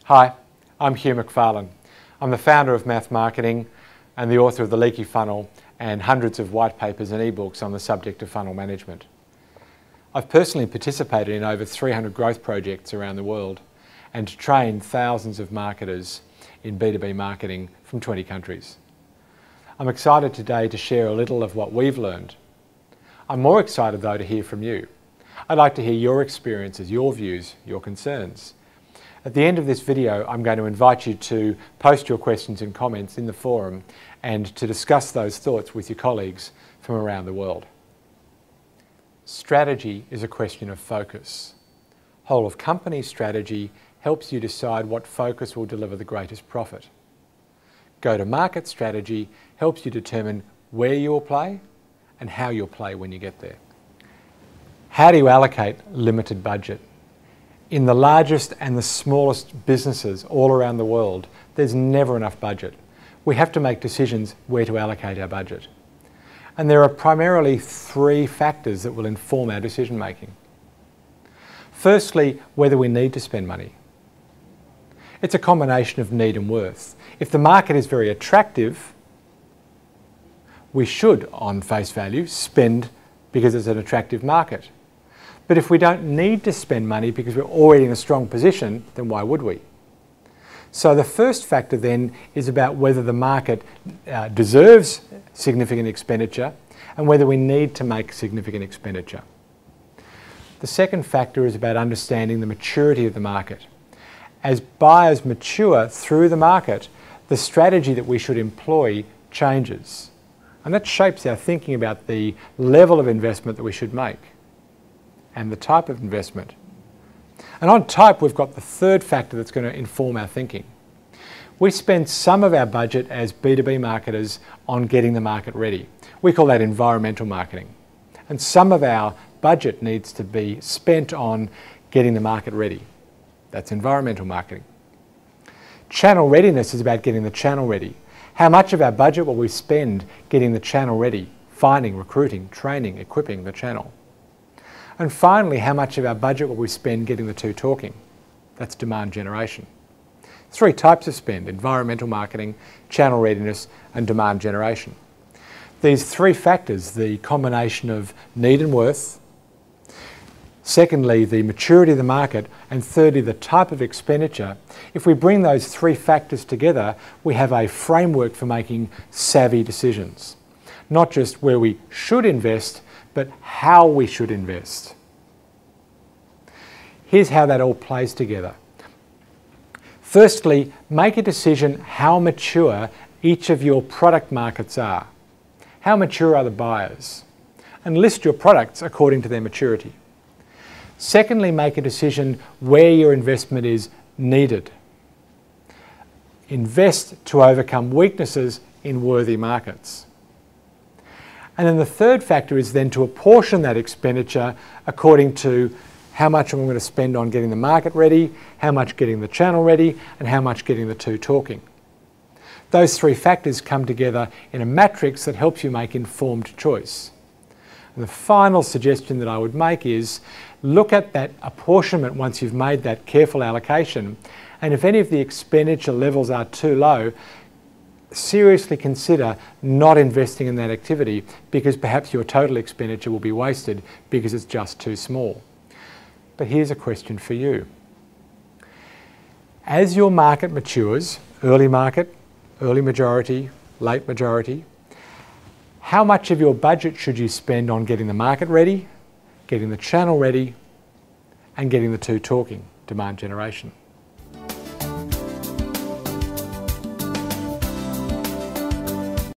Hi, I'm Hugh McFarlane. I'm the founder of Math Marketing and the author of The Leaky Funnel and hundreds of white papers and ebooks on the subject of funnel management. I've personally participated in over 300 growth projects around the world and trained thousands of marketers in B2B marketing from 20 countries. I'm excited today to share a little of what we've learned. I'm more excited though to hear from you. I'd like to hear your experiences, your views, your concerns. At the end of this video, I'm going to invite you to post your questions and comments in the forum and to discuss those thoughts with your colleagues from around the world. Strategy is a question of focus. Whole of company strategy helps you decide what focus will deliver the greatest profit. Go-to-market strategy helps you determine where you'll play and how you'll play when you get there. How do you allocate limited budget? In the largest and the smallest businesses all around the world, there's never enough budget. We have to make decisions where to allocate our budget. And there are primarily three factors that will inform our decision making. Firstly, whether we need to spend money. It's a combination of need and worth. If the market is very attractive, we should, on face value, spend because it's an attractive market. But if we don't need to spend money because we're already in a strong position, then why would we? So the first factor then is about whether the market deserves significant expenditure and whether we need to make significant expenditure. The second factor is about understanding the maturity of the market. As buyers mature through the market, the strategy that we should employ changes. And that shapes our thinking about the level of investment that we should make and the type of investment. And on type, we've got the third factor that's going to inform our thinking. We spend some of our budget as B2B marketers on getting the market ready. We call that environmental marketing. And some of our budget needs to be spent on getting the market ready. That's environmental marketing. Channel readiness is about getting the channel ready. How much of our budget will we spend getting the channel ready, finding, recruiting, training, equipping the channel? And finally, how much of our budget will we spend getting the two talking? That's demand generation. Three types of spend: environmental marketing, channel readiness, and demand generation. These three factors, the combination of need and worth, secondly, the maturity of the market, and thirdly, the type of expenditure, if we bring those three factors together, we have a framework for making savvy decisions. Not just where we should invest, but how we should invest. Here's how that all plays together. Firstly, make a decision how mature each of your product markets are. How mature are the buyers? And list your products according to their maturity. Secondly, make a decision where your investment is needed. Invest to overcome weaknesses in worthy markets. And then the third factor is then to apportion that expenditure according to how much I'm going to spend on getting the market ready, how much getting the channel ready, and how much getting the two talking. Those three factors come together in a matrix that helps you make informed choice. And the final suggestion that I would make is look at that apportionment once you've made that careful allocation, and if any of the expenditure levels are too low, seriously consider not investing in that activity because perhaps your total expenditure will be wasted because it's just too small. But here's a question for you. As your market matures, early market, early majority, late majority, how much of your budget should you spend on getting the market ready, getting the channel ready, and getting the two talking, demand generation?